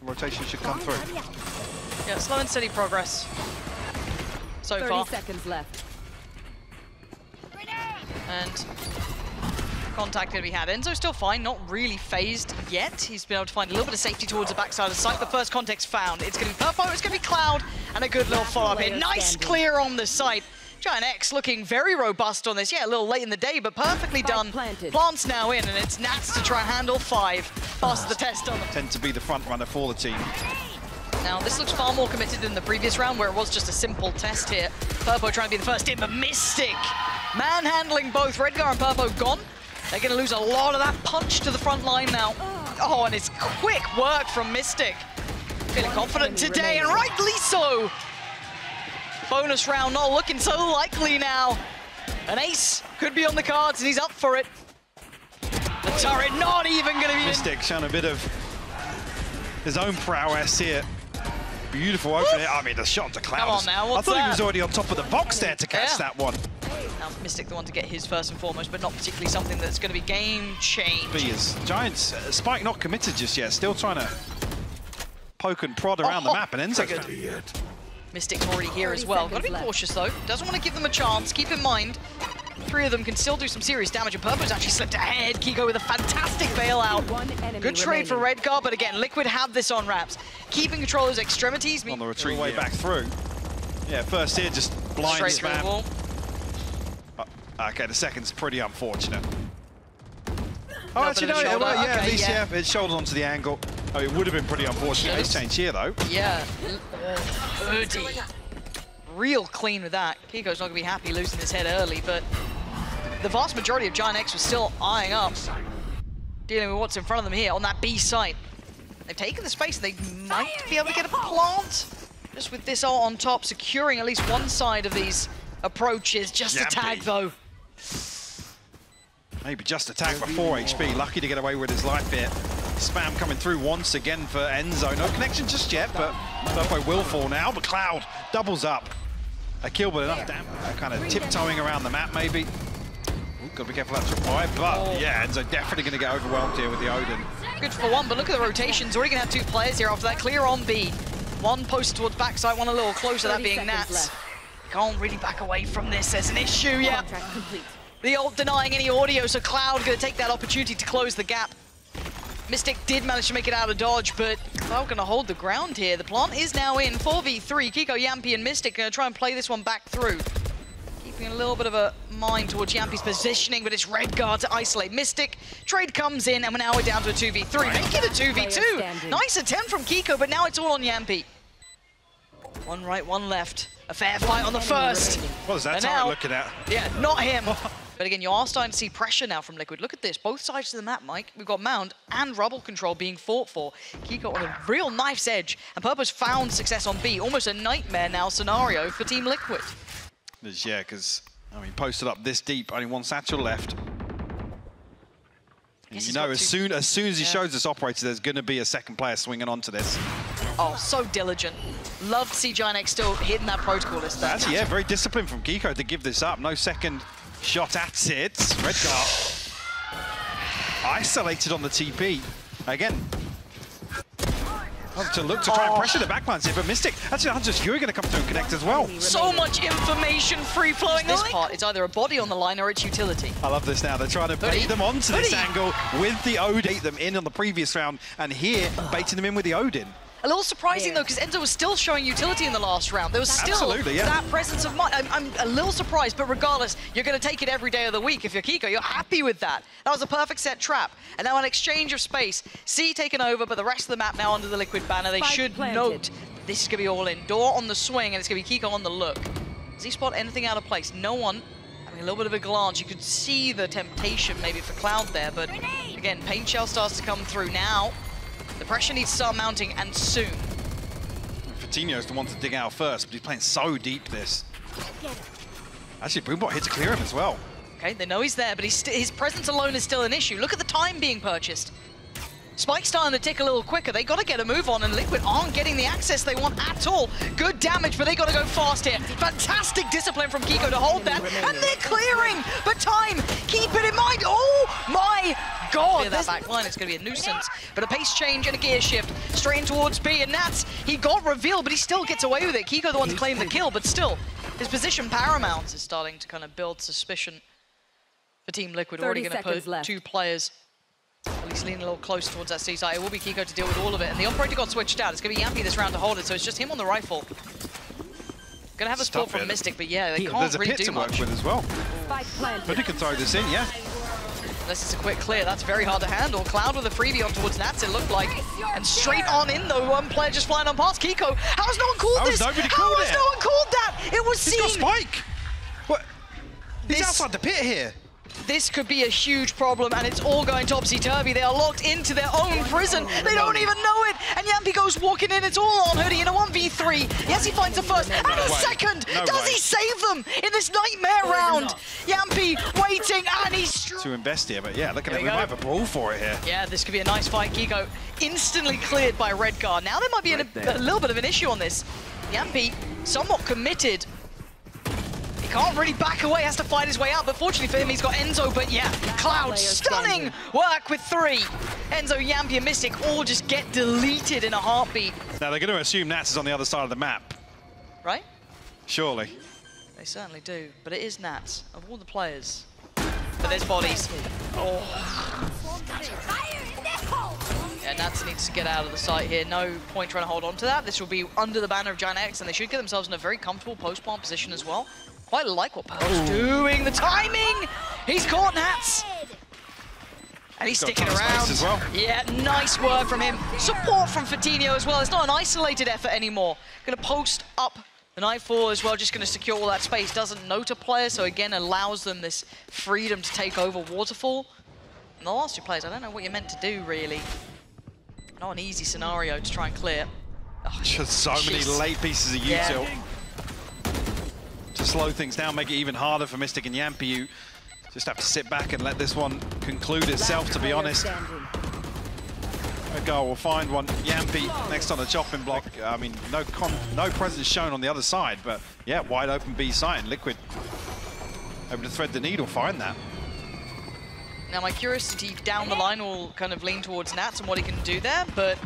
rotation should come through. Yeah, slow and steady progress so 30 far. seconds left. And contact going to be had. Enzo still fine, not really phased yet. He's been able to find a little bit of safety towards the backside of the site. The first contact's found. It's going to be Purpo, it's going to be Cloud, and a good little follow-up here. Nice clear on the site. Giant X looking very robust on this. Yeah, a little late in the day, but perfectly done. Plant's now in, and it's Nats to try and handle 5. Passes the test on them. Tend to be the front runner for the team. Now, this looks far more committed than the previous round, where it was just a simple test here. Purpo trying to be the first in, but Mystic manhandling both. Redgar and Purpo gone. They're going to lose a lot of that punch to the front line now. Oh, and it's quick work from Mystic. Feeling confident today, and rightly so. Bonus round not looking so likely now. An ace could be on the cards, and he's up for it. The turret not even going to be Mystic showing a bit of his own prowess here. Beautiful opening. I mean, the shot to Cloud. Come on now, I what's thought that? he was already on top of the box there to catch that one. Now, Mystic the one to get his first and foremost, but not particularly something that's going to be game change. B is Giants. Spike not committed just yet. Still trying to poke and prod around the map, and Enzo. Mystic's already here as well. Got to be cautious though. Doesn't want to give them a chance. Keep in mind, 3 of them can still do some serious damage, and Purpo's actually slipped ahead. Kiko with a fantastic bailout. Good trade for Redgar, but again, Liquid have this on wraps. Keeping control of his extremities. On the retreat way back through. Yeah, first here just blind Straight through the wall. Okay, the second's pretty unfortunate. Oh, No, actually, no, shoulder. well, yeah, Okay, at least, yeah. it's shouldered onto the angle. Oh, it would have been pretty unfortunate. Ace change here, though. Yeah. Birdie. Real clean with that. Kiko's not going to be happy losing his head early, but the vast majority of Giant X was still eyeing up, dealing with what's in front of them here on that B site. They've taken the space, and they might be able to get a plant. Just with this ult on top, securing at least one side of these approaches. Just a tag, though. Maybe just a tag for 4 HP. Lucky to get away with his life here. Spam coming through once again for Enzo. No connection just yet, but Purpo will fall now. But Cloud doubles up. A kill, but enough damage. Kind of tiptoeing around the map, maybe. Ooh, gotta be careful that's required. But yeah, Enzo definitely going to get overwhelmed here with the Odin. Good for one, but look at the rotations. Already going to have 2 players here after that. Clear on B. One posted towards backside, one a little closer, that being Nats. Can't really back away from this. There's an issue, yeah. The ult denying any audio, so Cloud going to take that opportunity to close the gap. Mystic did manage to make it out of dodge, but Cloud going to hold the ground here. The plant is now in 4v3. Kiko, Yampy, and Mystic going to try and play this one back through. Keeping a little bit of a mind towards Yampy's positioning, but it's Redgar to isolate Mystic. Trade comes in, and now we're down to a 2v3. Make it a 2v2. Nice attempt from Kiko, but now it's all on Yampy. One right, one left. A fair fight on the first. What is that turret looking at? Yeah, not him. But again, you are starting to see pressure now from Liquid. Look at this, both sides of the map, Mike. We've got Mound and Rubble Control being fought for. Kiko on a real knife's edge, and Purpo's found success on B. Almost a nightmare now scenario for Team Liquid. Yeah, because, I mean, posted up this deep, only one satchel left. You know, as soon as he shows this operator, there's going to be a second player swinging onto this. Oh, so diligent. Love to see Giant X still hitting that protocol list. Actually, yeah, very disciplined from Kiko to give this up. No second shot at it. Redgar isolated on the TP. Again, to look to try and pressure the backlines here, but Mystic, actually Hunter's Fury going to come through and connect as well. So much information free-flowing. This part, it's either a body on the line or it's utility. I love this now. They're trying to bait them onto this angle with the Odin. Bait them in on the previous round, and here, baiting them in with the Odin. A little surprising though, because Enzo was still showing utility in the last round. There was still that presence of mind. I'm a little surprised, but regardless, you're going to take it every day of the week. If you're Kiko, you're happy with that. That was a perfect set trap. And now an exchange of space. C taken over, but the rest of the map now under the Liquid banner. They should note this is going to be all in. Door on the swing, and it's going to be Kiko on the look. Does he spot anything out of place? No one. Having a little bit of a glance. You could see the temptation maybe for Cloud there, but again, Paint Shell starts to come through now. The pressure needs to start mounting, and soon. Fatinho's the one to dig out first, but he's playing so deep this. Actually, Boombot hits to clear him as well. Okay, they know he's there, but his presence alone is still an issue. Look at the time being purchased. Spike's starting to tick a little quicker. They got to get a move on, and Liquid aren't getting the access they want at all. Good damage, but they got to go fast here. Fantastic discipline from Kiko to hold that, and they're clearing. But time, keep it in mind. Oh my God, that back line is going to be a nuisance. But a pace change and a gear shift straight in towards B, and Nats, he got revealed, but he still gets away with it. Kiko the one to claim the kill, but still, his position paramount is starting to kind of build suspicion for Team Liquid. Already going to put left. 2 players, at least leaning a little close towards that C side. It will be Kiko to deal with all of it, and the operator got switched out. It's going to be Yampy this round to hold it, so it's just him on the rifle. Gonna have a support from Mystic, but yeah, they can't really do much. There's a pit to work with as well. But he can throw this in, yeah. Unless it's a quick clear, that's very hard to handle. Cloud with a freebie on towards Nats, it looked like. And straight on in, though, one player just flying on past Kiko. How has no one called this? How has no one called that? It was seen. He's got Spike. What? He's outside the pit here. This could be a huge problem, and it's all going topsy-turvy. They are locked into their own prison. They don't even know it. And Yampy goes walking in. It's all on Hoodie in a 1v3. Yes, he finds the first and a second. Does he save them in this nightmare round? Yampy waiting, and he's to invest here, but yeah, look at it. We might have a brawl for it here. Yeah, this could be a nice fight. Kiko instantly cleared by Redguard. Now there might be a little bit of an issue on this. Yampy somewhat committed. He can't really back away, has to fight his way out, but fortunately for him, he's got Enzo, but yeah, Cloud, stunning work with 3. Enzo, Yampy, and Mystic all just get deleted in a heartbeat. Now they're going to assume Nats is on the other side of the map. Right? Surely. They certainly do, but it is Nats, of all the players. But there's bodies. Oh. Yeah, Nats needs to get out of the site here. No point trying to hold on to that. This will be under the banner of Giant X, and they should get themselves in a very comfortable post-plant position as well. Quite like what Pearl's doing. The timing! He's caught Nats! And he's sticking around. As well. Yeah, nice work from him. Support from Fatinho as well. It's not an isolated effort anymore. Gonna post up the Nightfall as well, just gonna secure all that space. Doesn't note a player, so again allows them this freedom to take over Waterfall. And the last 2 players, I don't know what you're meant to do really. Not an easy scenario to try and clear. Oh, just so many late pieces of util. To slow things down, make it even harder for Mystic and Yampy, who just have to sit back and let this one conclude itself, to be honest. Redguard will find one. Yampy next on the chopping block. I mean, no presence shown on the other side, but yeah, wide open B site, and Liquid able to thread the needle, find that. Now my curiosity down the line will kind of lean towards Nats and what he can do there, but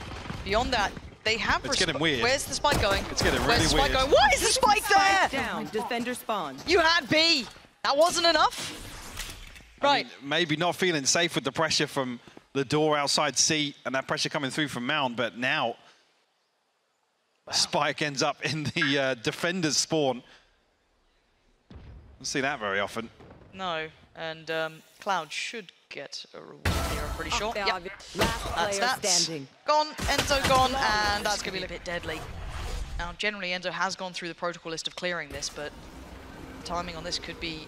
beyond that, they have... It's getting weird. Where's the spike going? It's getting really Where's the spike weird. going? Why is the spike there? Down, defender spawn. You had B. That wasn't enough. Right. I mean, maybe not feeling safe with the pressure from the door outside C and that pressure coming through from Mound, but now Spike ends up in the defender's spawn. Don't see that very often. No, and Cloud should get a reward here, I'm pretty sure. Yep. That's gone, Enzo gone, and that's going to be a bit deadly. Now, generally, Enzo has gone through the protocol list of clearing this, but timing on this could be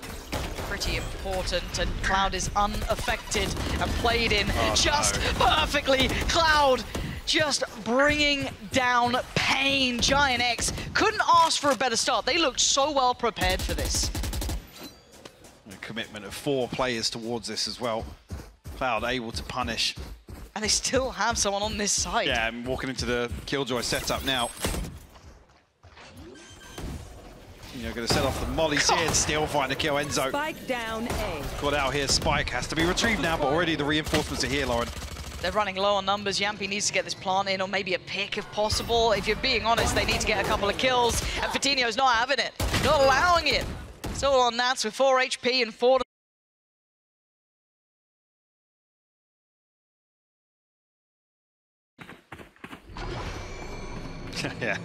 pretty important, and Cloud is unaffected and played in perfectly. Cloud just bringing down pain. Giant X couldn't ask for a better start. They looked so well prepared for this. A commitment of 4 players towards this as well. Cloud able to punish. And they still have someone on this side. Yeah, I'm walking into the Killjoy setup now. You know, going to set off the mollies here and still find a kill. Enzo. Spike down A. Got out here. Spike has to be retrieved now, but already the reinforcements are here, Lauren. They're running low on numbers. Yampy needs to get this plant in, or maybe a pick if possible. If you're being honest, they need to get a couple of kills, and Fatinho's not having it, not allowing it. Still on Nats with 4 HP and 4 yeah,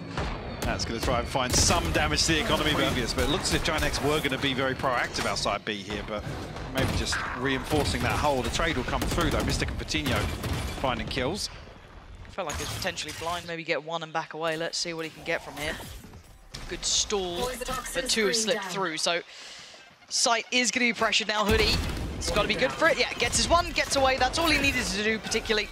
that's going to try and find some damage to the economy previous, but it looks as if Giant X were going to be very proactive outside B here, but maybe just reinforcing that hole. The trade will come through though. Mystic and Fatinho finding kills. I felt like it's potentially blind, maybe get one and back away. Let's see what he can get from here. Good stall, but 2 have slipped through, so site is going to be pressured now. Hoodie, it's got to be good for it. Yeah, gets his one, gets away. That's all he needed to do, particularly.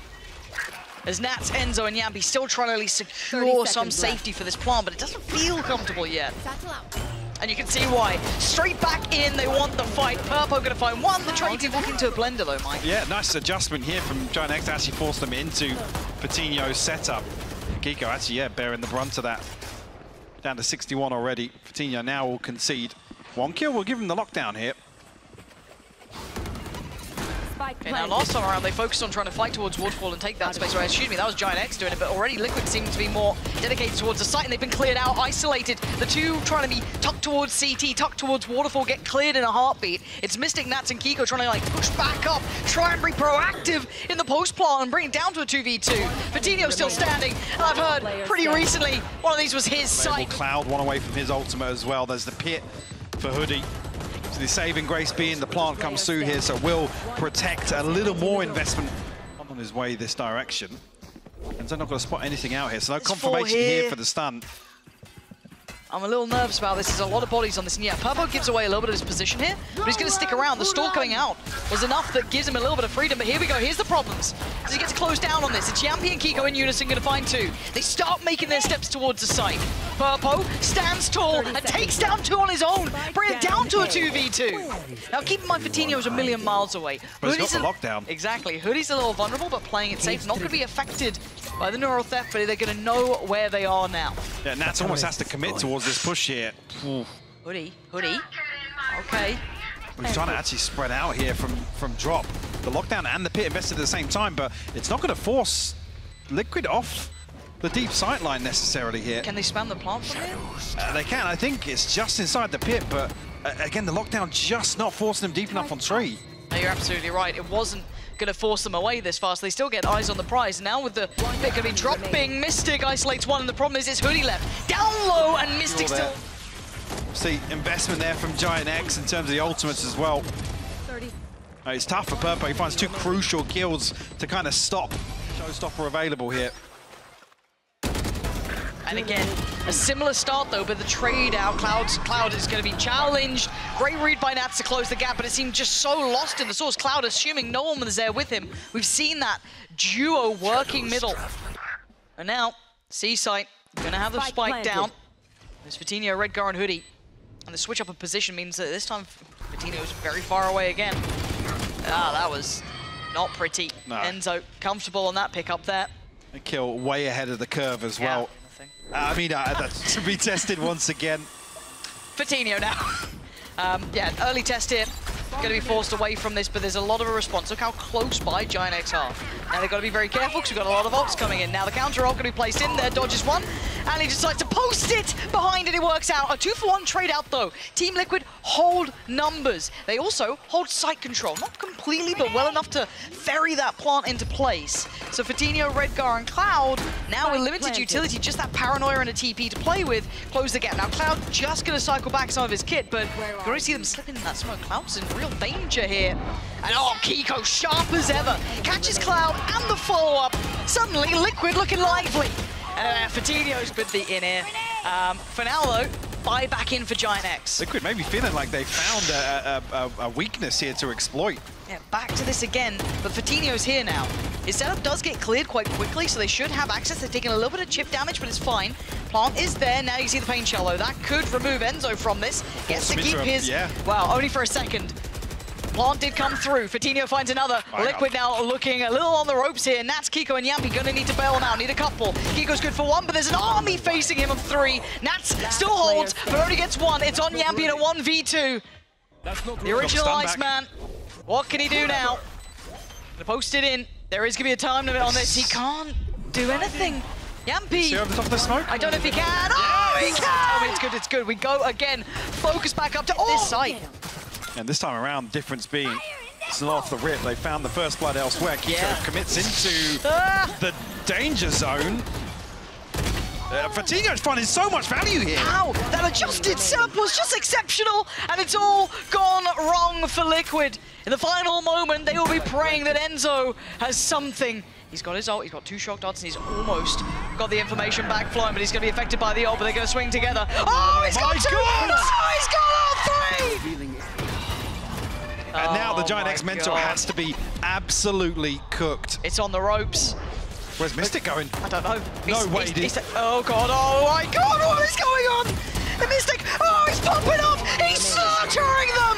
As Nats, Enzo, and Yampy still trying to at least secure some safety for this plant, but it doesn't feel comfortable yet. And you can see why. Straight back in, they want the fight. Purpo going to find one. The trade team walking into a blender though, Mike. Yeah, nice adjustment here from Giant X to actually force them into Fatinho's setup. Kiko actually, yeah, bearing the brunt of that. Down to 61 already. Fatinho now will concede. 1 kill will give him the lockdown here. Okay, now last time around they focused on trying to fight towards Waterfall and take that space away. Excuse me, that was Giant X doing it, but already Liquid seemed to be more dedicated towards the site, and they've been cleared out, isolated. The two trying to be tucked towards CT, tucked towards Waterfall, get cleared in a heartbeat. It's Mystic, Nats, and Kiko trying to like push back up, try and be proactive in the post plant and bring it down to a 2v2. Fatinho still standing, and I've heard pretty recently one of these was his site. Cloud one away from his ultimate as well. There's the pit for Hoodie. So the saving grace being the plant comes through here, so will protect a little more investment on his way this direction. And they're not going to spot anything out here, so no confirmation here for the stun. I'm a little nervous about this. There's a lot of bodies on this. And yeah, Purpo gives away a little bit of his position here, but he's going to stick around. The stall coming out was enough that gives him a little bit of freedom. But here we go. Here's the problems. As he gets closed down on this, it's Yampy and Kiko in unison going to find two. They start making their steps towards the site. Purpo stands tall and takes down two on his own. Bring it down to a 2v2. Now keep in mind, Fatinho's a million miles away. But he's got the lockdown. Exactly. Hoodie's a little vulnerable, but playing it safe. Not going to be affected by the neural theft, but they're going to know where they are now. Yeah, Nats almost has to commit towards this push here. Hoodie. Okay. We're trying to actually spread out here from drop. The lockdown and the pit invested at the same time, but it's not going to force Liquid off the deep sight line necessarily here. Can they spam the plant from here? They can. I think it's just inside the pit, but again, the lockdown just not forcing them deep enough on tree. No, you're absolutely right. It wasn't going to force them away this fast. They still get eyes on the prize. Now with the pit going to be dropping, Mystic isolates one, and the problem is it's Hoodie left. Down low, and Mystic still... See, investment there from Giant X in terms of the ultimates as well. It's tough for Purpo. He finds two crucial kills to kind of stop. Showstopper available here. And again, a similar start though, but the trade out, Cloud is going to be challenged. Great read by Nats to close the gap, but it seemed just so lost in the source. Cloud assuming no one was there with him. We've seen that duo working middle. And now, C-Site going to have the spike down. There's Fatinho, Redgar, and Hoodie. And the switch up of position means that this time Fatinho is very far away again. Ah, that was not pretty. No. Enzo comfortable on that pick up there. A kill way ahead of the curve as well. I mean, that's to be tested once again. Fatinho now. Yeah, early test here. Going to be forced away from this, but there's a lot of a response. Look how close by Giant X are. Now they've got to be very careful because we've got a lot of ults coming in. Now the counter ult going to be placed in there, dodges one, and he decides to post it behind it. It works out. A 2-for-1 trade out though. Team Liquid hold numbers. They also hold site control. Not completely, but well enough to ferry that plant into place. So Fatinho, Redgar, and Cloud, now with limited utility, just that paranoia and a TP to play with, close the gap. Now Cloud just going to cycle back some of his kit, but you already see them slipping in that smoke. Cloud's in real danger here. And oh, Kiko, sharp as ever, catches Cloud and the follow-up. Suddenly, Liquid looking lively. Fatinho's with the in-air. For now, though, buy back in for Giant X. Liquid maybe feeling like they found a weakness here to exploit. Yeah, back to this again, but Fatinho's here now. His setup does get cleared quite quickly, so they should have access. They're taking a little bit of chip damage, but it's fine. Plant is there. Now you see the pain shell, though. That could remove Enzo from this. Gets to keep his... Yeah. Wow, only for a second. Plant did come through. Fatinho finds another. Liquid now looking a little on the ropes here. Nats, Kiko, and Yampy gonna need to bail him out. Need a couple. Kiko's good for one, but there's an army facing him of three. Nats still holds, but only gets one. It's on Yampy in a 1v2. The original Iceman. What can he do now? Gonna post it in. There is gonna be a time limit on this. He can't do anything. Yampy. See over the top of the smoke? I don't know if he can. Oh, he can! Oh, it's good, it's good. We go again. Focus back up to this site. And this time around, difference being, it's not off the rip. They found the first blood elsewhere. Kiko commits into the danger zone. Fatinho's finding so much value here. Wow, that adjusted setup was just exceptional, and it's all gone wrong for Liquid. In the final moment, they will be praying that Enzo has something. He's got his ult, he's got two shock darts, and he's almost got the information back flowing, but he's going to be affected by the ult, but they're going to swing together. Oh, he's got two! No, he's got all three! And now the Giant X Mentor has to be absolutely cooked. It's on the ropes. Where's Mystic going? I don't know. No way, oh god, oh my god, what is going on? The Mystic, oh, he's popping off! He's slaughtering them!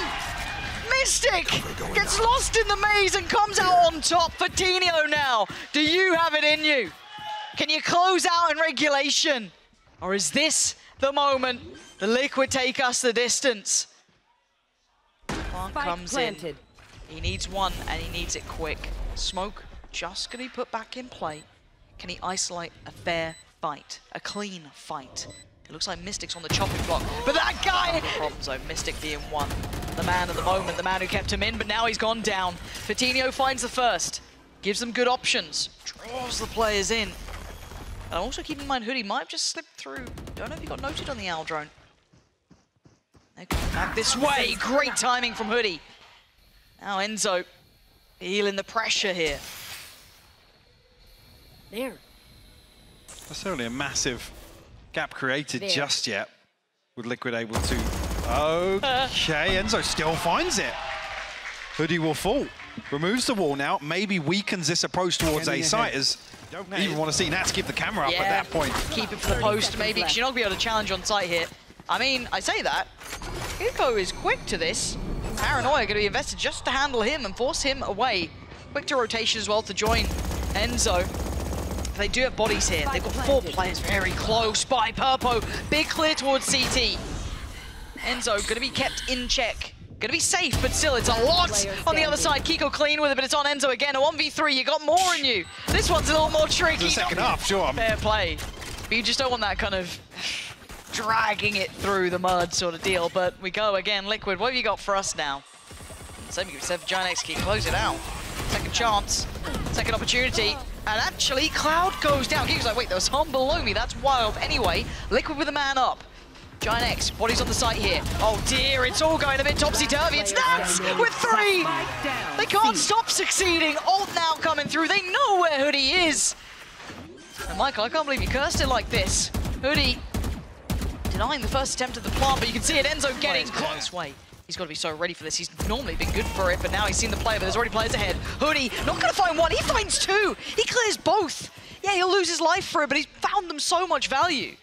Mystic gets lost in the maze and comes out on top. Fatinho now, do you have it in you? Can you close out in regulation? Or is this the moment the Liquid take us the distance? Plant comes in. He needs one, and he needs it quick. Smoke just going to be put back in play. Can he isolate a fair fight, a clean fight? It looks like Mystic's on the chopping block, but that guy! Problem zone, Mystic being one. The man of the moment, the man who kept him in, but now he's gone down. Vitinho finds the first, gives them good options, draws the players in. And also keep in mind, Hoodie might have just slipped through. Don't know if he got noted on the Owl drone. They're coming back this way. Great timing from Hoodie. Now Enzo feeling the pressure here. There. Necessarily a massive gap created just yet, with Liquid able to... Okay, Enzo still finds it. Hoodie will fall. Removes the wall now, maybe weakens this approach towards A site as don't even want to see Nats keep the camera up at that point. Keep it for the post maybe, because you're not going to be able to challenge on site here. I mean, I say that. Kiko is quick to this. Paranoia going to be invested just to handle him and force him away. Quick to rotation as well to join Enzo. They do have bodies here. They've got 4 players very close by Purpo. Big clear towards CT. Enzo going to be kept in check. Going to be safe, but still, it's a lot on the other side. Kiko clean with it, but it's on Enzo again. A 1v3, you got more in you. This one's a little more tricky. The second half, sure. Fair play. But you just don't want that kind of dragging it through the mud sort of deal. But we go again. Liquid, what have you got for us now? Same you said for Giant X, close it out. Second chance, second opportunity. And actually, Cloud goes down. Kiko's like, wait, there was someone below me. That's wild. Anyway, Liquid with a man up. Giant X, bodies on the site here. Oh dear, it's all going a bit topsy-turvy. It's Nats with 3! They can't stop succeeding. Ult now coming through. They know where Hoodie is. And Michael, I can't believe you cursed it like this. Hoodie denying the first attempt at the plant, but you can see it, Enzo getting close way. He's got to be so ready for this. He's normally been good for it, but now he's seen the player, but there's already players ahead. Hoodie, not going to find one. He finds 2. He clears both. Yeah, he'll lose his life for it, but he's found them so much value.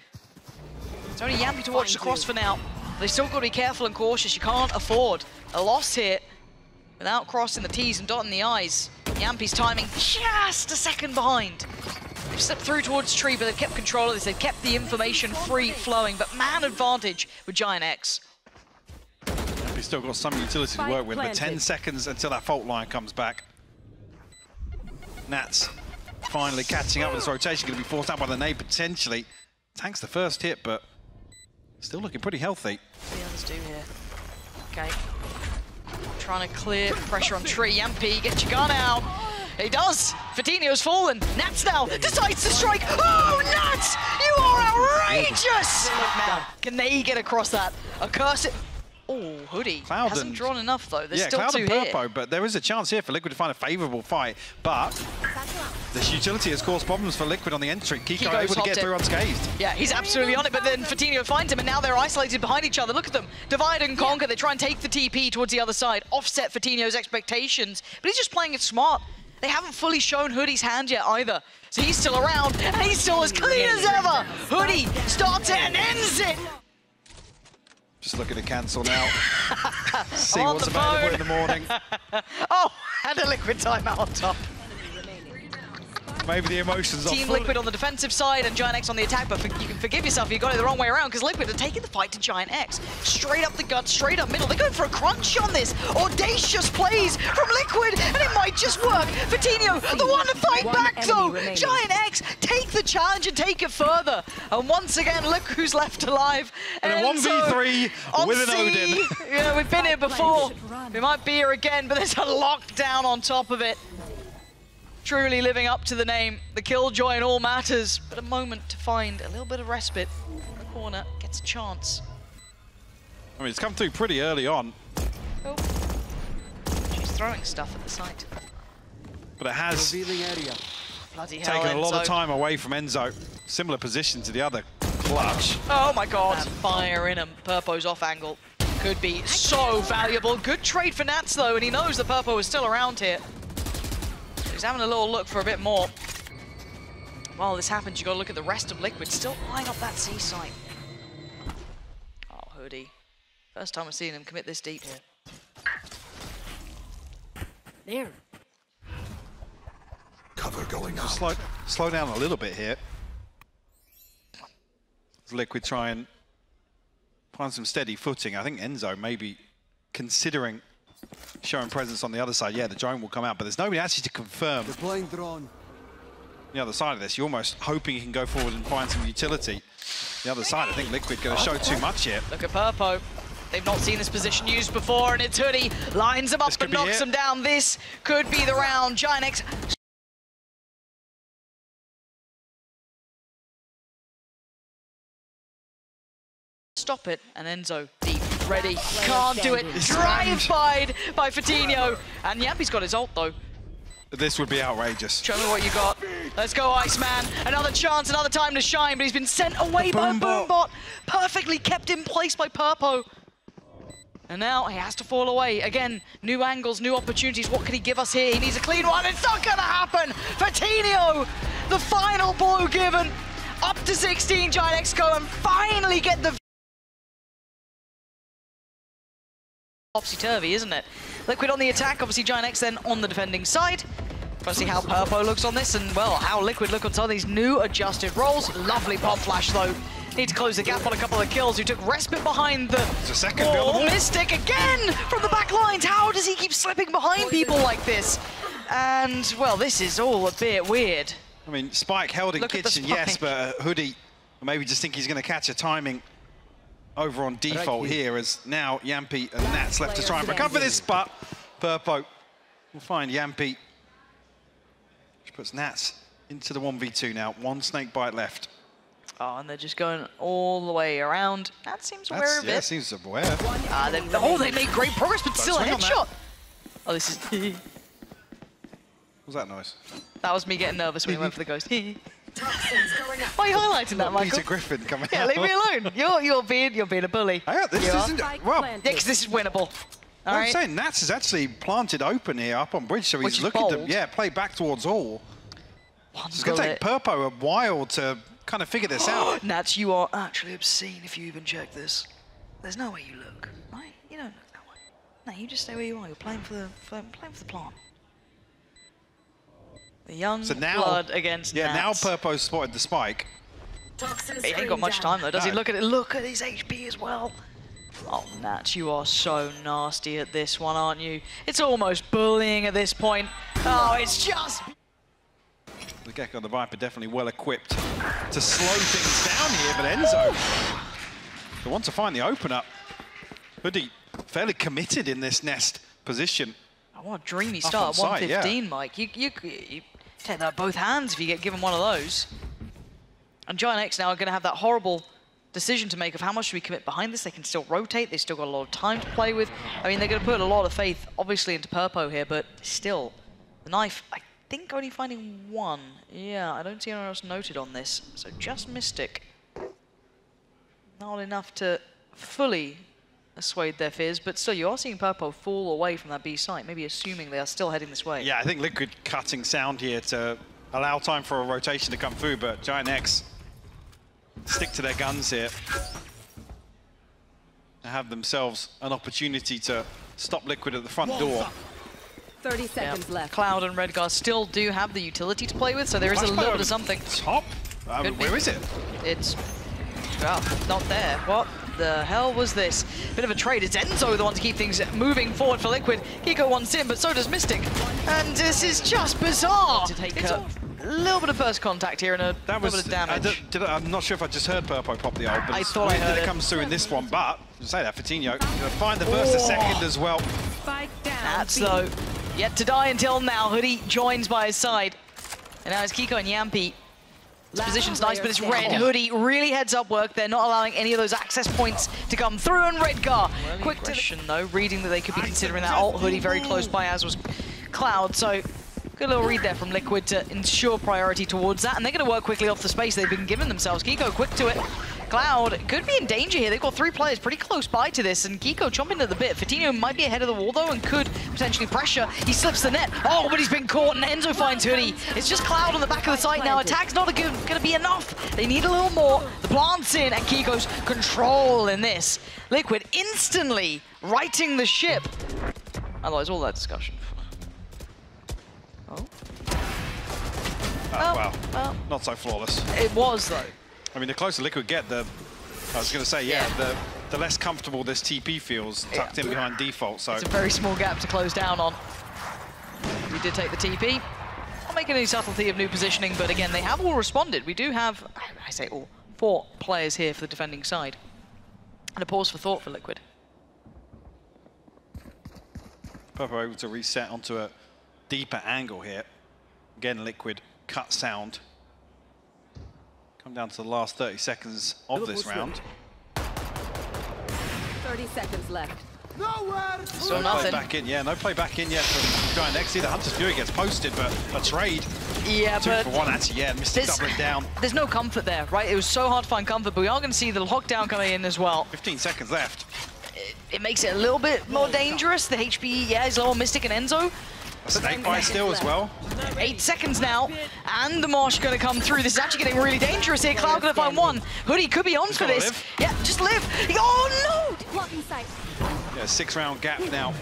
It's only Yampy to watch the cross for now. They still got to be careful and cautious. You can't afford a loss here without crossing the T's and dotting the I's. Yampy's timing just a second behind. They've slipped through towards tree, but they've kept control of this. They've kept the information free flowing, but man advantage with Giant X. He's still got some utility to work with, but 10 seconds until that fault line comes back. Nats finally catching up with this rotation, going to be forced out by the nade potentially. Tanks the first hit, but still looking pretty healthy. What do the others do here? Okay. Trying to clear pressure on tree. Yampy, get your gun out. He does. Vitinho's fallen. Nats now decides to strike. Oh, Nats! You are outrageous! Look now, can they get across that? A curse. Oh, Hoodie Cloud hasn't drawn enough though. There's still Cloud 2 and here. Purpo, but there is a chance here for Liquid to find a favourable fight. But this utility has caused problems for Liquid on the entry. Kiko able to get through unscathed. Yeah, he's absolutely on it, but then Vitinho finds him, and now they're isolated behind each other. Look at them, divide and conquer. They try and take the TP towards the other side, offset Vitinho's expectations, but he's just playing it smart. They haven't fully shown Hoodie's hand yet either. So he's still around, and he's still as clean as ever. Hoodie starts it and ends it. Just looking to cancel now. See what's available in the morning. Oh, and a Liquid timeout on top. Maybe the emotions Team Liquid on the defensive side and Giant X on the attack, but you can forgive yourself if you got it the wrong way around, because Liquid are taking the fight to Giant X. Straight up the gut, straight up middle. They're going for a crunch on this. Audacious plays from Liquid, and it might just work. Vitinho, the one to fight back though. Giant X, take the challenge and take it further. And once again, look who's left alive. And a 1v3 with an Odin. Yeah, we've been here before. We might be here again, but there's a lockdown on top of it. Truly living up to the name, the Killjoy in all matters, but a moment to find a little bit of respite. In the corner, gets a chance. I mean, it's come through pretty early on. Oh. She's throwing stuff at the site. But it has Bloody hell, taken a lot of Enzo. time away from Enzo. Similar position to the other clutch. Oh my god, fire in him. Purpo's off angle. Could be so valuable. Good trade for Nats though, and he knows that Purpo is still around here. He's having a little look for a bit more. While this happens, you got to look at the rest of Liquid, still eyeing up that C site. Oh, Hoodie. First time I've seen him commit this deep here. There. Cover going out. Slow down a little bit here. As Liquid try and find some steady footing. I think Enzo may be considering showing presence on the other side. Yeah, the drone will come out, but there's nobody actually to confirm. Deploying drone. The other side of this, you're almost hoping you can go forward and find some utility. The other side, I think Liquid going to show too much here. Look at Purpo. They've not seen this position used before, and it's Hoodie. Lines him up and knocks him down. This could be the round. Giant stop it, and Enzo deep, ready, can't do it. Drive-by'd by Fatinho, and Yampi's got his ult though. This would be outrageous. Show me what you got. Let's go, Iceman. Another chance, another time to shine, but he's been sent away by a Boombot. Perfectly kept in place by Purpo. And now he has to fall away. Again, new angles, new opportunities. What can he give us here? He needs a clean one. It's not going to happen. Fatinho, the final blow given. Up to 16, Giant X go and finally get the... Topsy-turvy, isn't it? Liquid on the attack, obviously Giant X then on the defending side. Let's see how Purpo looks on this, and well, how Liquid look on some of these new adjusted roles. Lovely pop flash though. Need to close the gap on a couple of kills. Who took respite behind the wall. Mystic again from the back lines. How does he keep slipping behind people like this? And well, this is all a bit weird. I mean, Spike held in kitchen, yes, but Hoodie maybe just think he's going to catch a timing over on default here, as now Yampi and Nats left to try and recover this, but Purpo will find Yampi, which puts Nats into the 1v2 now. One snake bite left. Oh, and they're just going all the way around. That seems aware of it. Yeah, seems aware. They made great progress, but still a headshot. Oh, this is... What was that noise? That was me getting nervous when he went for the ghost. Why are you highlighting that, Michael? Peter Griffin coming out. Yeah, leave me alone. You're being a bully. Yeah, this isn't... Well, yeah, because this is winnable. I'm saying Nats is actually planted open here up on bridge, so he's looking to play back towards all. It's going to take Purpo a while to kind of figure this out. Nats, you are actually obscene if you even check this. There's no way you look. Right? You don't look that way. No, you just stay where you are. You're playing for the plant. The young blood against Nats. Now Purpo's spotted the spike. He ain't got much time though, does he? Look at it. Look at his HP as well. Oh, Nats, you are so nasty at this one, aren't you? It's almost bullying at this point. Oh, it's just... The Gecko and the Viper definitely well equipped to slow things down here, but Enzo, they want to find the opener. Hoodie fairly committed in this nest position. Oh, what a dreamy start at 115, Mike. You take that with both hands if you get given one of those. And Giant X now are going to have that horrible decision to make of how much do we commit behind this. They can still rotate. They've still got a lot of time to play with. I mean, they're going to put a lot of faith, obviously, into Purpo here, but still, the knife, I think only finding one. Yeah, I don't see anyone else noted on this. So just Mystic. Not enough to fully assuade their fears, but still, you are seeing Purpo fall away from that B site, maybe assuming they are still heading this way. Yeah, I think Liquid cutting sound here to allow time for a rotation to come through, but Giant X stick to their guns here. They have themselves an opportunity to stop Liquid at the front door. 30 seconds left. Cloud and Redgar still do have the utility to play with, so there is a little bit of something. Top? Where is it? It's not there. What the hell was this? Bit of a trade. It's Enzo the one to keep things moving forward for Liquid. Kiko wants in, but so does Mystic. And this is just bizarre. To take a little bit of first contact here and a little bit of damage. I'm not sure if I just heard Purpo pop the ult, but I thought I heard it comes through in this one. But to say that, Fatinho gonna find the burst a second as well. That's though yet to die until now. Hoodie joins by his side, and now it's Kiko and Yampi. This position's nice, but it's red. Hoodie really heads up work. They're not allowing any of those access points to come through, and Redgar quick to though, reading that they could be considering that ult. Hoodie very close by, as was Cloud. So good little read there from Liquid to ensure priority towards that, and they're going to work quickly off the space they've been giving themselves. Kiko quick to it. Cloud could be in danger here. They've got 3 players pretty close by to this, and Kiko chomping at the bit. Fatinho might be ahead of the wall, though, and could potentially pressure. He slips the net. Oh, but he's been caught, and Enzo finds Hoodie. It's just Cloud on the back of the site now. Attack's not going to be enough. They need a little more. The plant's in, and Kiko's control in this. Liquid instantly righting the ship. Otherwise, all that discussion. Oh. Well, not so flawless. It was, though. I mean, the closer Liquid get, I was going to say, the the less comfortable this TP feels, tucked in behind default. So it's a very small gap to close down on. We did take the TP. Not making any subtlety of new positioning, but again, they have all responded. We do have, I say all, 4 players here for the defending side. And a pause for thought for Liquid. Purple able to reset onto a deeper angle here. Again, Liquid cut sound. Come down to the last 30 seconds of this round. 30 seconds left. So no play back in, yeah, no play back in yet from Giant X. The Hunter's Fury gets posted, but a trade. Yeah, 2 but for 1, actually, yeah, Mystic doubling down. There's no comfort there, right? It was so hard to find comfort, but we are going to see the lockdown coming in as well. 15 seconds left. It makes it a little bit more dangerous. The HP, yeah, is low on Mystic and Enzo. A snake bite still as well. 8 seconds now, and the Marsh going to come through. This is actually getting really dangerous here. Cloud going to find 1. Hoodie could be on for this. Live. Yeah, just live. Oh, no! Blocking sight. Yeah, 6-round gap now.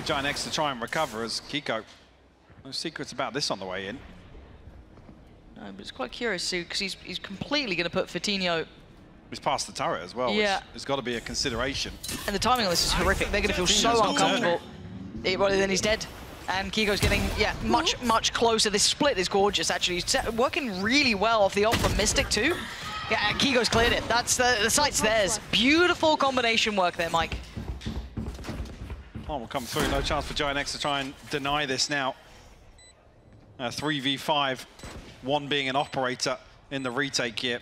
Giant X to try and recover as Kiko. No secrets about this on the way in. No, but it's quite curious, too, because he's completely going to put Vitinho. He's past the turret as well, Yeah. which has got to be a consideration. And the timing on this is horrific. They're going to feel so Vitinho's not uncomfortable. Well, then he's dead. And Kiko's getting, yeah, much closer. This split is gorgeous, actually. He's working really well off the ult from Mystic, too. Yeah, Kiko's cleared it. That's the site's theirs. Beautiful combination work there, Mike. Oh, will come through. No chance for Giant X to try and deny this now. 3v5, 1 being an operator in the retake here.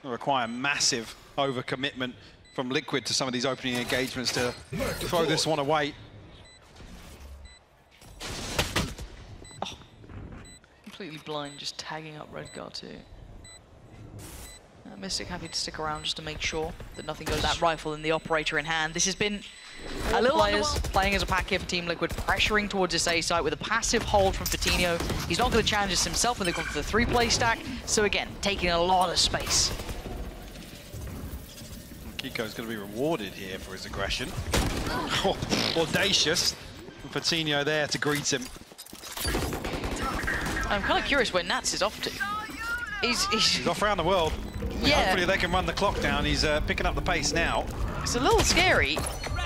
It'll require massive overcommitment from Liquid to some of these opening engagements to throw this one away. Completely blind, just tagging up Redguard too. Mystic happy to stick around just to make sure that nothing goes. That rifle and the operator in hand. This has been a little players playing as a pack here for Team Liquid, pressuring towards this A site with a passive hold from Vitinho. He's not going to challenge this himself when they come for the 3-play stack. So again, taking a lot of space. Kiko's going to be rewarded here for his aggression. Audacious. And Vitinho there to greet him. I'm kind of curious where Nats is off to. He's off around the world. Yeah. Hopefully they can run the clock down. He's picking up the pace now. It's a little scary,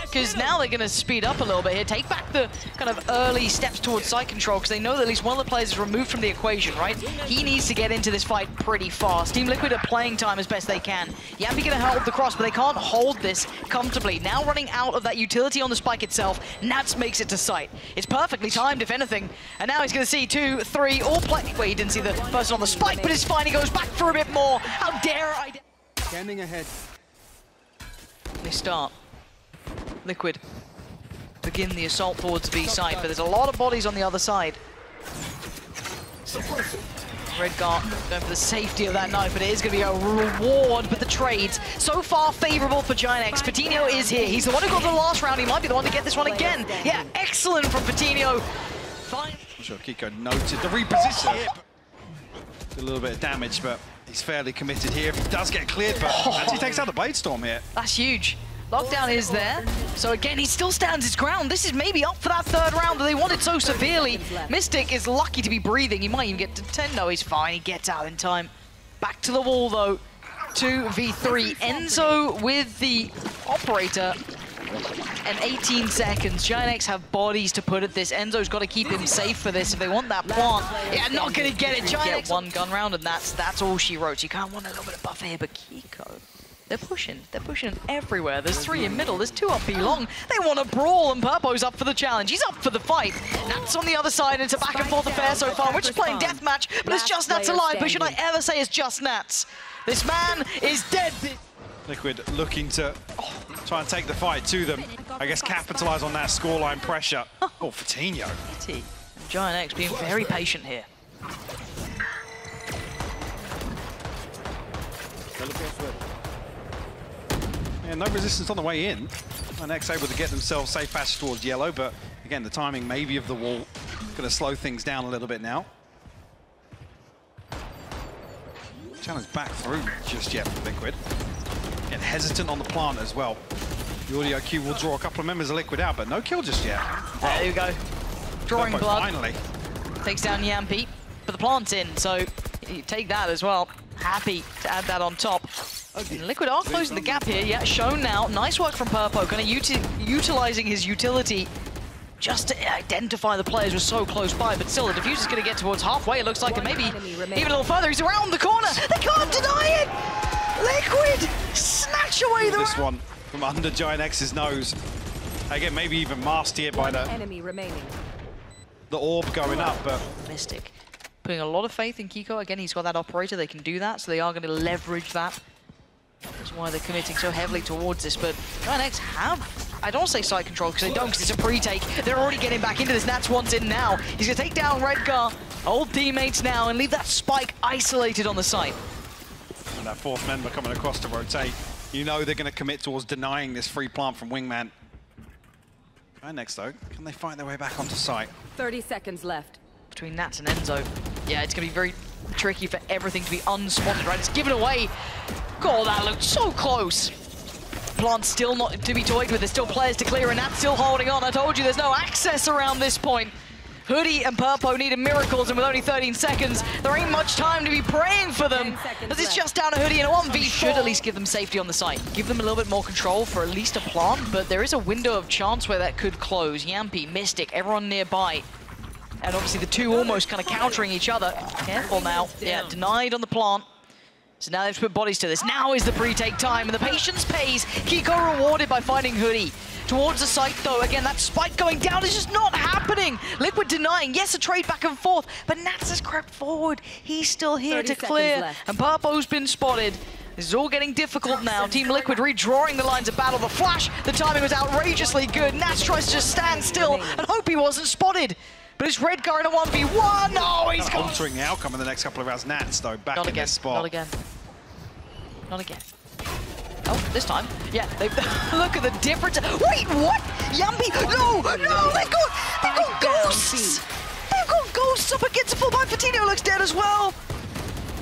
because now they're going to speed up a little bit here, take back the kind of early steps towards site control, because they know that at least one of the players is removed from the equation, right? He needs to get into this fight pretty fast. Team Liquid are playing time as best they can. Yampi going to hold the cross, but they can't hold this comfortably. Now running out of that utility on the spike itself, Nats makes it to site. It's perfectly timed, if anything, and now he's going to see 2, 3, all play. Wait, he didn't see the person on the spike, but it's fine. He goes back for a bit more. How dare I? Scanning ahead. They start. Liquid begin the assault towards B side, but there's a lot of bodies on the other side. Redguard going for the safety of that knife, but it is going to be a reward. But the trades so far favorable for Giant X. Vitinho is here. He's the one who got the last round. He might be the one to get this one again. Yeah, excellent from Vitinho. Fine. I'm sure Kiko noted the reposition here. A little bit of damage, but he's fairly committed here. If he does get cleared, but he takes out the Bladestorm here. That's huge. Lockdown is there. So again, he still stands his ground. This is maybe up for that 3rd round that they wanted so severely. Mystic is lucky to be breathing. He might even get to 10. No, he's fine. He gets out in time. Back to the wall, though. 2v3. Enzo with the operator. And 18 seconds. Giant X have bodies to put at this. Enzo's got to keep him safe for this if they want that plant. Yeah, not going to get it. Giant X get 1 gun round, and that's all she wrote. You can't want a little bit of buffer here, but Kiko, they're pushing everywhere. There's 3 in middle, there's 2 up B long. They want to brawl, and Purpo's up for the challenge. He's up for the fight. Nats on the other side. It's a back and forth affair so far. We're just playing deathmatch, but it's just Nats alive. But should I ever say it's just Nats? This man is dead. Liquid looking to try and take the fight to them. I guess capitalize on that scoreline pressure. Oh, Vitinho. And Giant X being very patient here. Yeah, no resistance on the way in. And X able to get themselves safe passage towards yellow, but again, the timing maybe of the wall going to slow things down a little bit now. Challenge back through just yet for Liquid. Getting hesitant on the plant as well. The audio cue will draw a couple of members of Liquid out, but no kill just yet. There you go. Drawing blood. Finally. Takes down Yampi, but the plant's in, so you take that as well. Happy to add that on top. And Liquid are closing the gap here. Yeah, shown now. Nice work from Purpo. Kind of utilizing his utility just to identify the players. Were so close by, but still the Diffuser's going to get towards halfway. It looks like, and maybe even a little further. He's around the corner. They can't deny it. Liquid snatch away the this one from under Giant X's nose. Again, maybe even masked here by the enemy remaining. The orb going up, but Mystic putting a lot of faith in Kiko. Again, he's got that operator. They can do that, so they are going to leverage that. That's why they're committing so heavily towards this. But Giant X have, I don't want to say site control because they don't, because it's a pre-take. They're already getting back into this. Nats wants in now. He's going to take down Redgar, old teammates now, and leave that spike isolated on the site. And that fourth member coming across to rotate. You know they're going to commit towards denying this free plant from Wingman. Right next though, can they find their way back onto site? 30 seconds left. Between Nats and Enzo. Yeah, it's going to be very tricky for everything to be unspotted, right? It's given away. God, that looked so close. Plant still not to be toyed with. There's still players to clear, and Nats still holding on. I told you there's no access around this point. Hoodie and Purpo needed miracles, and with only 13 seconds, there ain't much time to be praying for them. But it's just down to Hoodie and a 1v4. Should at least give them safety on the site. Give them a little bit more control for at least a plant, but there is a window of chance where that could close. Yampi, Mystic, everyone nearby. And obviously the two almost kind of countering each other. Careful now. Yeah, denied on the plant. So now they've put bodies to this. Now is the pre-take time, and the patience pays. Kiko rewarded by finding Hoodie. Towards the site, though, again, that spike going down is just not happening. Liquid denying. Yes, a trade back and forth, but Nats has crept forward. He's still here to clear, and Purpo's been spotted. This is all getting difficult now. Team Liquid redrawing the lines of battle. The flash, the timing was outrageously good. Nats tries to just stand still and hope he wasn't spotted. But it's Redgar in a 1v1. Oh, he's gone. Altering the outcome in the next couple of rounds. Nats, though, back in this spot. Not again. Not again. Oh, this time. Yeah, look at the difference. Wait, what? Yampi? No, no, they've got ghosts. They've got ghosts up against a full buy. Fatino looks dead as well.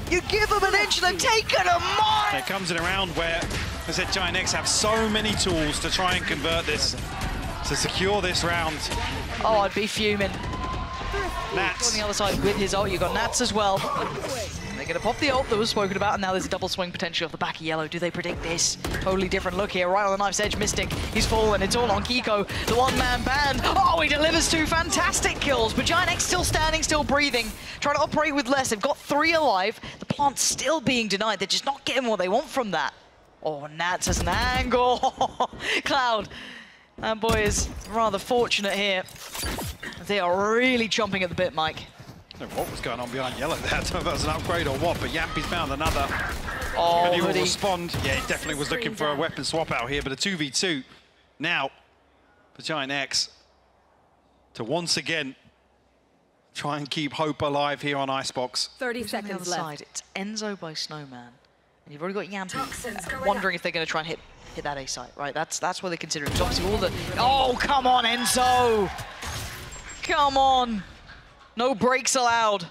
You give them an inch and they've taken a mile. It comes in a round where, as I said, Giant X have so many tools to try and convert this, to secure this round. Oh, I'd be fuming. Nats. On the other side with his ult, you got Nats as well. They're going to pop the ult that was spoken about, and now there's a double swing potentially off the back of Yellow. Do they predict this? Totally different look here, right on the knife's edge. Mystic, he's fallen. It's all on Kiko, the one-man band. Oh, he delivers two fantastic kills, but Giant X still standing, still breathing, trying to operate with less. They've got 3 alive. The plant's still being denied. They're just not getting what they want from that. Oh, Nats has an angle. Cloud. That boy is rather fortunate here. They are really chomping at the bit, Mike. I don't know what was going on behind Yellow there. I don't know if that was an upgrade or what, but Yampi's found another. Oh, and he will respond. Yeah, he definitely was looking for a weapon swap out here, but a 2v2 now for Giant X to once again try and keep hope alive here on Icebox. 30 seconds on the other left. side, it's Enzo by Snowman. And you've already got Yampi wondering if they're going to try and hit that A site, right? That's what they're considering. So obviously all the... Oh, come on, Enzo! Come on! No breaks allowed.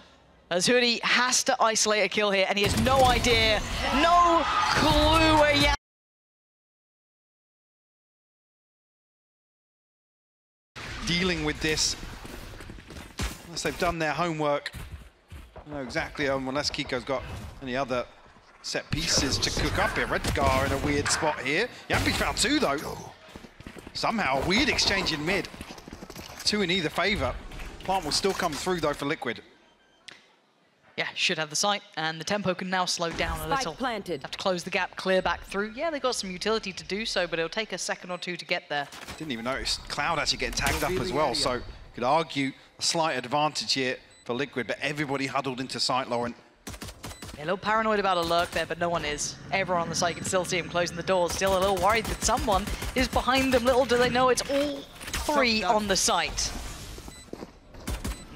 As Hoodie has to isolate a kill here, and he has no idea, no clue where Yampi... Dealing with this, unless they've done their homework. I know exactly, unless Kiko's got any other set pieces to cook up here. Redgar in a weird spot here. Yampi found 2 though. Somehow, a weird exchange in mid. 2 in either favor. Plant will still come through though for Liquid. Yeah, should have the site, and the tempo can now slow down a little. Planted. Have to close the gap, clear back through. Yeah, they've got some utility to do so, but it'll take a second or 2 to get there. Didn't even notice Cloud actually getting tagged up as well, so could argue a slight advantage here for Liquid, but everybody huddled into site, Lauren. Yeah, a little paranoid about a lurk there, but no one is. Everyone on the site can still see him closing the doors, still a little worried that someone is behind them. Little do they know it's all 3 on the site.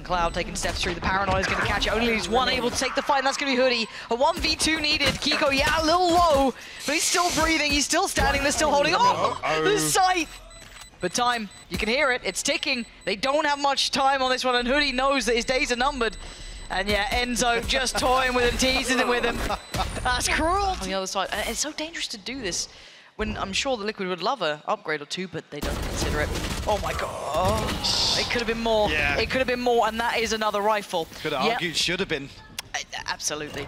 Cloud taking steps through. The paranoia is going to catch it. Only he's one able to take the fight, and that's going to be Hoodie. A 1v2 needed. Kiko, yeah, a little low, but he's still breathing. He's still standing. They're still holding. Oh, the sight. But time, you can hear it. It's ticking. They don't have much time on this one, and Hoodie knows that his days are numbered. And yeah, Enzo just toying with him, teasing him with him. That's cruel. On the other side, and it's so dangerous to do this when I'm sure the Liquid would love an upgrade or 2, but they don't consider it. Oh my god. Oh, it could have been more. Yeah. It could have been more, and that is another rifle. Could have argued should have been. absolutely.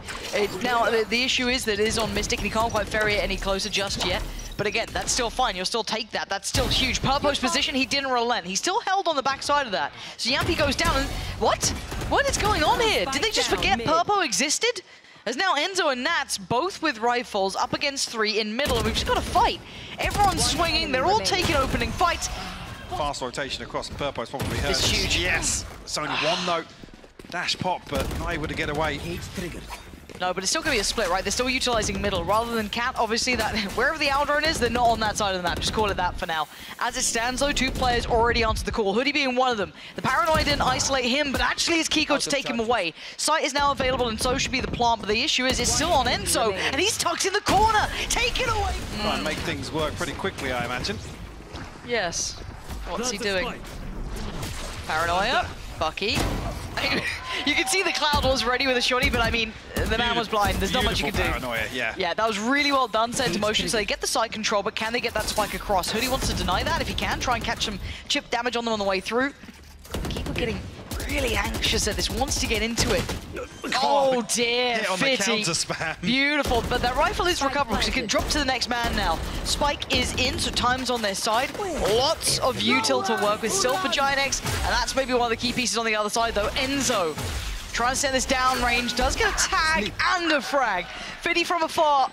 Now, the issue is that it is on Mystic, and he can't quite ferry it any closer just yet. But again, that's still fine. You'll still take that. That's still huge. Purpo's position, he didn't relent. He still held on the backside of that. So Yampy goes down and... What? What is going on here? Did they just forget Purpo existed? As now Enzo and Nats, both with rifles, up against 3 in middle, and we've just got to fight. Everyone's swinging. They're all taking opening fights. Fast rotation across Purpo's probably hurt. It's huge. Yes. It's only one, though. Dash pop, but not able to get away. No, but it's still going to be a split, right? They're still utilizing middle rather than Cat. Obviously, that wherever the Aldrin is, they're not on that side of the map. Just call it that for now. As it stands, though, 2 players already answered the call. Hoodie being one of them. The Paranoid didn't isolate him, but actually it's Kiko to take him away. Sight is now available, and so should be the plant. But the issue is, it's still on Enzo, and he's tucked in the corner. Take it away. Try and make things work pretty quickly, I imagine. Yes. What's he doing? Paranoia. Bucky. You can see the Cloud was ready with a shorty, but I mean, the man was blind. There's not much you can do. Paranoia, yeah. Yeah, that was really well done, set into motion, so they get the side control, but can they get that spike across? Hoodie wants to deny that if he can, try and catch some chip damage on them on the way through. Keep getting really anxious at this, wants to get into it. Oh dear, Hit on the Fitty. counter spam. Beautiful, but that rifle is recoverable, so it can drop to the next man now. Spike is in, so time's on their side. Lots of util to work with still for GIANTX, and that's maybe one of the key pieces on the other side though. Enzo trying to send this down range, does get a tag and a frag. Fitty from afar,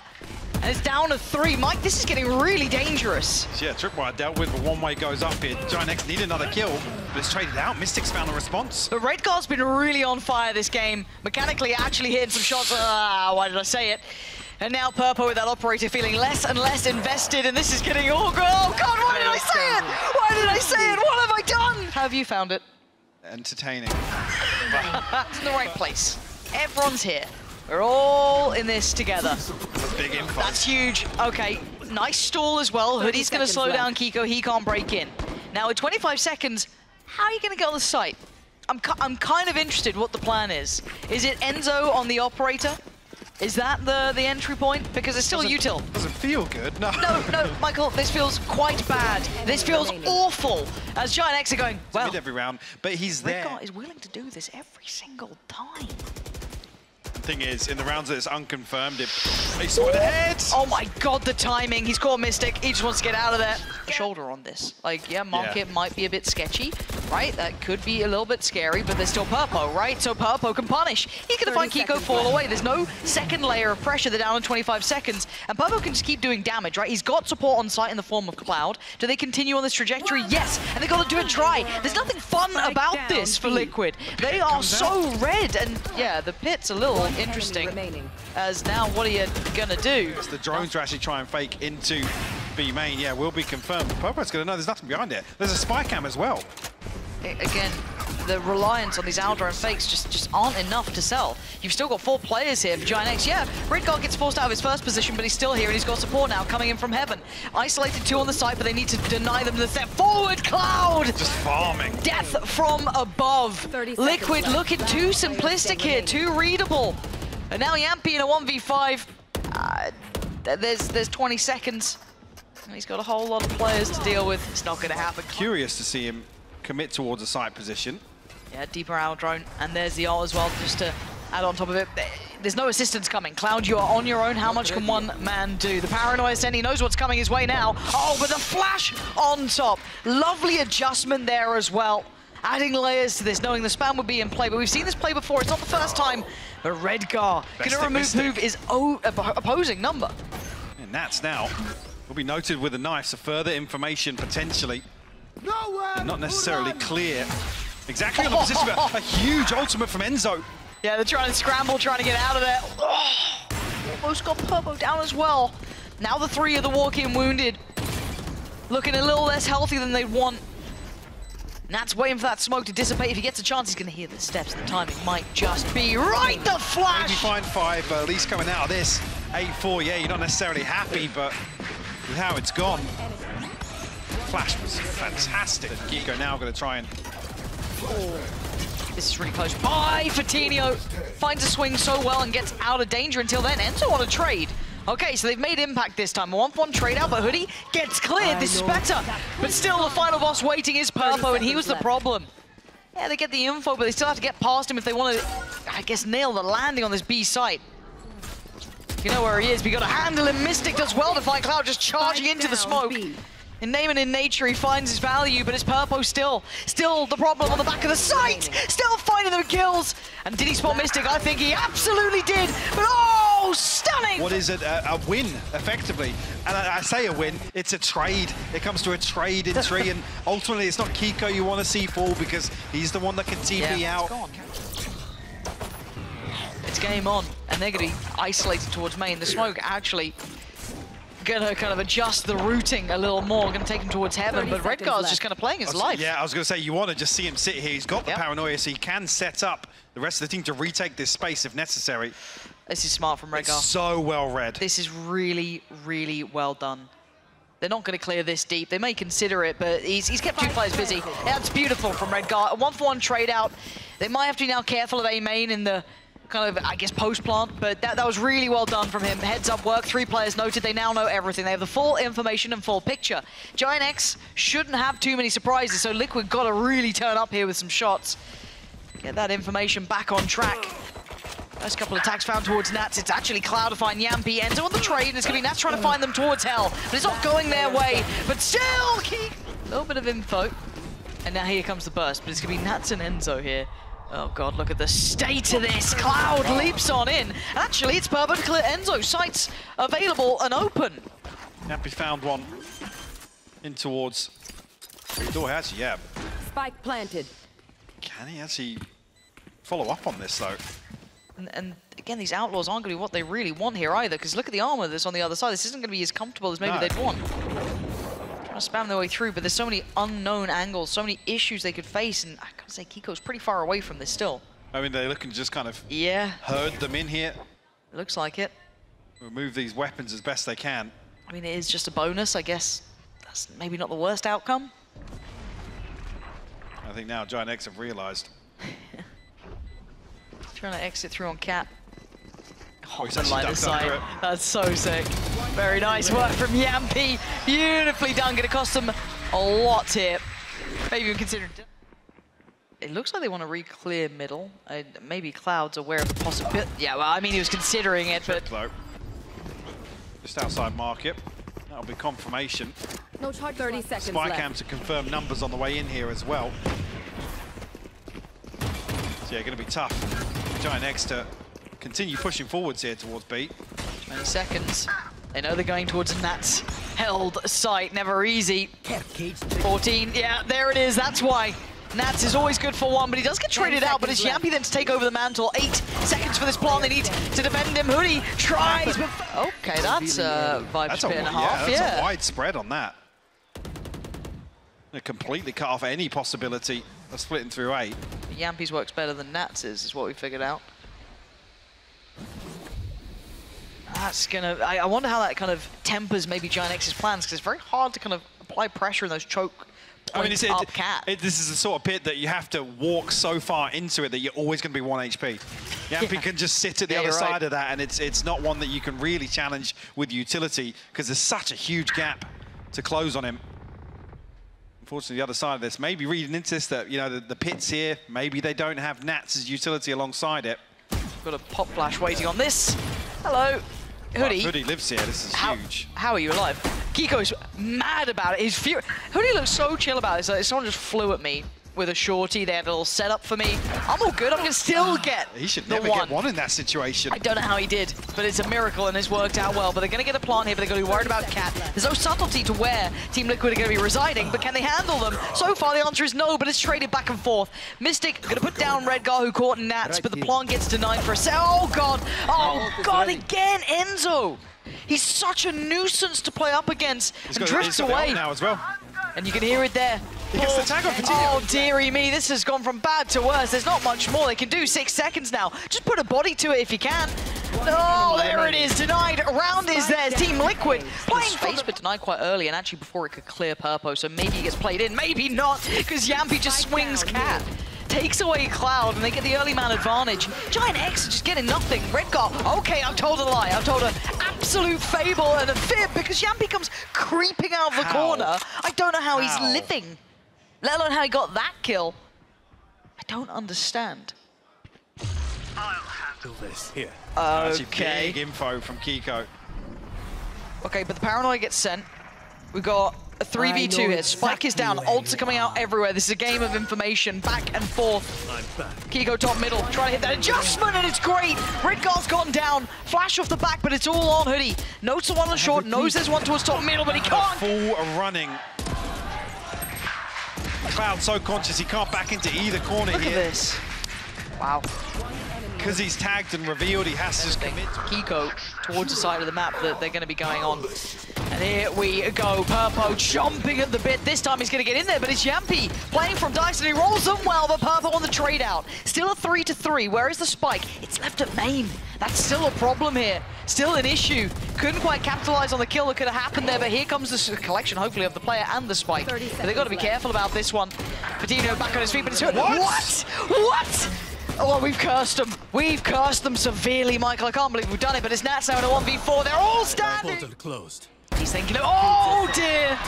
and it's down to 3. Mike, this is getting really dangerous. Yeah, Tripwire dealt with, but one way goes up here. GIANTX need another kill, but it's traded out. Mystic's found a response. But Redguard's been really on fire this game. Mechanically, actually hitting some shots. Why did I say it? And now Purpo with that operator feeling less and less invested, and this is getting all good. Oh God, why did I say it? Why did I say it? What have I done? How have you found it? Entertaining. It's in the right place. Everyone's here. We're all in this together. Big info. That's huge. Okay, nice stall as well. Hoodie's going to slow down Kiko. He can't break in. Now, with 25 seconds, how are you going to get on the site? I'm kind of interested what the plan is. Is it Enzo on the operator? Is that the entry point? Because it's still util. Doesn't feel good, no. No, Michael, this feels quite bad. This feels awful. As GIANTX are going, well, Mid every round, but he's there. Redguard is willing to do this every single time. Thing is, in the rounds that it's unconfirmed, he saw it ahead. Oh my God, the timing. He's caught Mystic. He just wants to get out of there. Shoulder on this. Like, yeah, market might be a bit sketchy, right? That could be a little bit scary, but there's still Purpo, right? So Purpo can punish. He's going to find Kiko fall away. There's no second layer of pressure. They're down in 25 seconds, and Purpo can just keep doing damage, right? He's got support on site in the form of Cloud. Do they continue on this trajectory? Yes, and they got to do it dry. There's nothing fun about this for Liquid. They are so red, and yeah, the pit's a little interesting. As now, what are you gonna do? It's the drones to actually try and fake into B main. Yeah, will be confirmed. Purpo's gonna know there's nothing behind it. There's a spy cam as well. Again, the reliance on these Aldrin fakes just aren't enough to sell. You've still got 4 players here for GIANTX. Yeah, Redguard gets forced out of his first position, but he's still here, and he's got support now coming in from heaven. Isolated 2 on the site, but they need to deny them the step forward. Cloud! Just farming. Death from above. Liquid looking too simplistic here, too readable. And now Yampy in a 1v5. There's 20 seconds. And he's got a whole lot of players to deal with. It's not going to happen. Curious to see him commit towards a side position. Yeah, deeper out drone. And there's the ult as well, just to add on top of it. There's no assistance coming. Cloud, you are on your own. How much can one man do? The Paranoia Sen, he knows what's coming his way now. Oh, but the flash on top. Lovely adjustment there as well. Adding layers to this, knowing the spam would be in play, but we've seen this play before. It's not the first time, but Redgar gonna remove his opposing number. And Nats now will be noted with a knife, so further information potentially. Not necessarily clear. Exactly on the position, but a huge ultimate from Enzo. Yeah, they're trying to scramble, trying to get out of there. Oh, almost got Purpo down as well. Now the 3 of the walk-in wounded. Looking a little less healthy than they'd want. Nat's waiting for that smoke to dissipate. If he gets a chance, he's going to hear the steps. The timing might just be right. The flash! Maybe find 5, but at least coming out of this. 8-4, yeah, you're not necessarily happy, but with how it's gone. Flash was fantastic. Kiko now going to try and... This is really close. Bye, Fatinho. Finds a swing so well and gets out of danger until then. Enzo on a trade. Okay, so they've made impact this time. A 1-for-1 trade out, but Hoodie gets cleared. This is better. But still, the final boss waiting is Purpo, and he was the problem. Yeah, they get the info, but they still have to get past him if they want to, I guess, nail the landing on this B site. You know where he is, but you got to handle him. Mystic does well to find Cloud just charging into the smoke. In Name and in Nature, he finds his value, but it's Purpo still the problem on the back of the site. Still finding the kills. And did he spot Mystic? I think he absolutely did. But oh, stunning! What is it? A win, effectively. And I say a win, it's a trade. It comes to a trade in Tree, and ultimately it's not Kiko you want to see fall because he's the one that can TP out. It's game on, and they're going to be isolated towards main. The smoke actually gonna kind of adjust the routing a little more, gonna take him towards heaven, but Redguard's just kind of playing his life. Yeah, I was gonna say, you want to just see him sit here. He's got the paranoia, so he can set up the rest of the team to retake this space if necessary. This is smart from Redguard. It's so well read. This is really, really well done. They're not going to clear this deep. They may consider it, but he's kept two players busy. That's beautiful from Redguard. A 1-for-1 trade out. They might have to be now careful of A main in the kind of, I guess, post-plant, but that was really well done from him. Heads up work, 3 players noted. They now know everything. They have the full information and full picture. Giant X shouldn't have too many surprises, so Liquid got to really turn up here with some shots. Get that information back on track. First couple of attacks found towards Nats. It's actually Cloud to find Yampi. Enzo on the trade, and it's going to be Nats trying to find them towards Hell. But it's not going their way. But still, keep a little bit of info. And now here comes the burst. But it's going to be Nats and Enzo here. Oh God, look at the state of this. Cloud leaps on in. Actually, it's Purpo to clear Enzo. Sites available and open. Yampi found one in towards the door. Has yeah. Spike planted. Can he actually follow up on this though? And again, these Outlaws aren't going to be what they really want here either, because look at the armor that's on the other side. This isn't going to be as comfortable as maybe they'd want. Trying to spam their way through, but there's so many unknown angles, so many issues they could face, and I gotta say, Kiko's pretty far away from this still. I mean, they're looking to just kind of herd them in here. It looks like it. Remove these weapons as best they can. I mean, it is just a bonus, I guess. That's maybe not the worst outcome. I think now Giant X have realized. Trying to exit through on Cat. Oh, he's actually ducked under it. That's so sick. Very nice work from Yampi. Beautifully done. Going to cost them a lot here. Maybe even considering. It looks like they want to re-clear middle. Maybe Cloud's aware of the possibility. Yeah, well, I mean, he was considering it, but. Just outside market. That'll be confirmation. No charge. 30 seconds Spycam to confirm numbers on the way in here as well. So yeah, going to be tough. Giant X to continue pushing forwards here towards B. 20 seconds. They know they're going towards Nats. Held site, never easy. 14, yeah, there it is. That's why Nats is always good for one, but he does get traded out. But it's Yampi then to take over the mantle. 8 seconds for this plant. They need to defend him. Hoodie tries, but okay, that's a vibe spit and a half. Yeah, that's a wide spread on that. They completely cut off any possibility of splitting through 8. Yampi's works better than Nats is what we figured out. That's gonna, I wonder how that kind of tempers maybe Giant X's plans, because it's very hard to kind of apply pressure in those choke points up Cat. This is the sort of pit that you have to walk so far into it that you're always going to be 1 HP. Yampi can just sit at the other side of that, and it's not one that you can really challenge with utility, because there's such a huge gap to close on him. Unfortunately, the other side of this, maybe reading into this that, you know, the pits here, maybe they don't have Nats' utility alongside it. Got a pop flash waiting on this. Hello. Hoodie. Hoodie lives here. This is huge. How are you alive? Kiko's mad about it. He's Hoodie looks so chill about it. It's like someone just flew at me with a shorty. They had a little setup for me. I'm all good. I'm gonna still get He should never get one in that situation. I don't know how he did, but it's a miracle and it's worked out well. But they're gonna get a plant here, but they're gonna be worried about Cat. There's no subtlety to where Team Liquid are gonna be residing, but can they handle them? So far, the answer is no, but it's traded back and forth. Mystic gonna put down Redguard, who caught Nats, but the plant gets denied for a set. Oh God! Oh God! Again, Enzo. He's such a nuisance to play up against and drifts away. Now as well. And you can hear it there. He gets the tag on for Oh, dearie me, this has gone from bad to worse. There's not much more they can do. 6 seconds now. Just put a body to it if you can. Oh, there it is. Denied. Round is theirs. Team Liquid playing face, but denied quite early, and actually before it could clear Purpo, so maybe he gets played in, maybe not, because Yampi just swings Cat. Takes away Cloud, and they get the early man advantage. Giant X just getting nothing. Redguard, okay, I've told a lie. I've told an absolute fable and a fib, because Yampi comes creeping out of the corner. I don't know how he's living, let alone how he got that kill. I don't understand. I'll handle this. Here. Okay. Big info from Kiko. Okay, but the Paranoia gets sent. We've got a 3v2 here. Spike is down. Ults are coming out everywhere. This is a game of information. Back and forth. I'm back. Kiko top middle. Trying to hit that adjustment, and it's great. Redgar's gotten down. Flash off the back, but it's all on Hoodie. Notes the one on short. Knows there's one towards top middle, but he can't. Full running. Cloud so conscious he can't back into either corner Look here. at this. Wow. Because he's tagged and revealed, he has to just commit. Kiko towards the side of the map that they're going to be going on. And here we go. Purpo jumping at the bit. This time he's going to get in there, but it's Yampi playing from Dice, and he rolls them well, but Purpo on the trade out. Still a 3-3. Where is the spike? It's left at main. That's still a problem here. Still an issue. Couldn't quite capitalize on the kill that could have happened there, but here comes the collection, hopefully, of the player and the spike. But they've got to be careful about this one. Patino back on his feet, but it's... What? Oh, we've cursed them. We've cursed them severely, Michael. I can't believe we've done it, but it's Nats now in a 1v4. They're all standing. Portal closed. He's thinking, oh dear.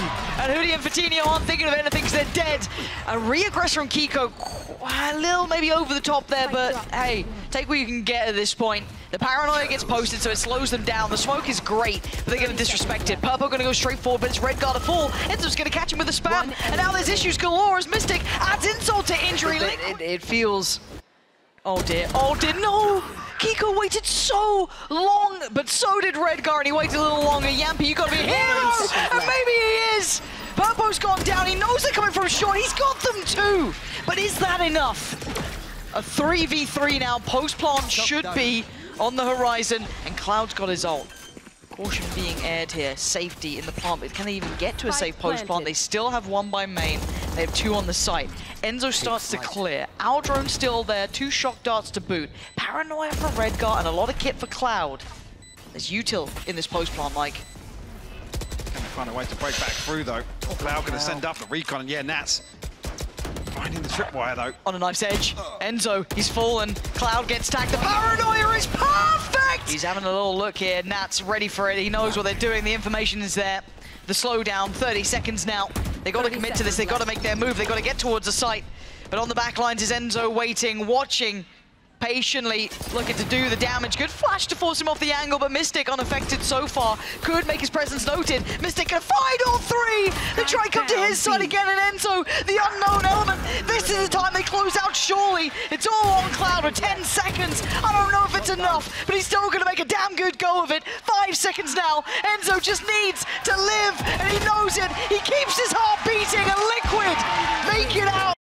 And Hoodie and Fatinho aren't thinking of anything because they're dead. A re-aggress from Kiko. A little maybe over the top there, but hey, take what you can get at this point. The Paranoia gets posted, so it slows them down. The smoke is great, but they're going to disrespect it. Purpo going to go straight forward, but it's Redgar to fall. Enzo's going to catch him with a spam, and now there's issues galore as Mystic adds insult to injury. It feels... Oh dear, no! Kiko waited so long, but so did Redgar, and he waited a little longer. Yampi, you gotta be a hero! And maybe he is! Purpo's gone down, he knows they're coming from short, he's got them too! But is that enough? A 3v3 now, post-plant should be on the horizon, and Cloud's got his ult. Caution being aired here, safety in the plant, but can they even get to a safe post-plant? They still have one by main, they have two on the site. Enzo starts to clear, our drone's still there, 2 shock darts to boot. Paranoia for Redgar and a lot of kit for Cloud. There's util in this post-plant, Mike. Can find a way to break back through though. Cloud gonna send up the recon, and yeah, Nats finding the tripwire though. On a knife's edge, Enzo, he's fallen. Cloud gets tagged, the Paranoia is perfect! He's having a little look here, Nats ready for it, he knows what they're doing, the information is there. The slowdown, 30 seconds now. They got to commit to this, they got to make their move, they got to get towards the site. But on the back lines is Enzo waiting, watching, patiently looking to do the damage. Good flash to force him off the angle, but Mystic unaffected so far. Could make his presence noted. Mystic can find all three! They try to come to his side again, and Enzo, the unknown element. This is the time they close out, surely. It's all on Cloud with 10 seconds. I don't know if it's enough, but he's still gonna make a damn good go of it. 5 seconds now. Enzo just needs to live, and he knows it. He keeps his heart beating, and Liquid make it out.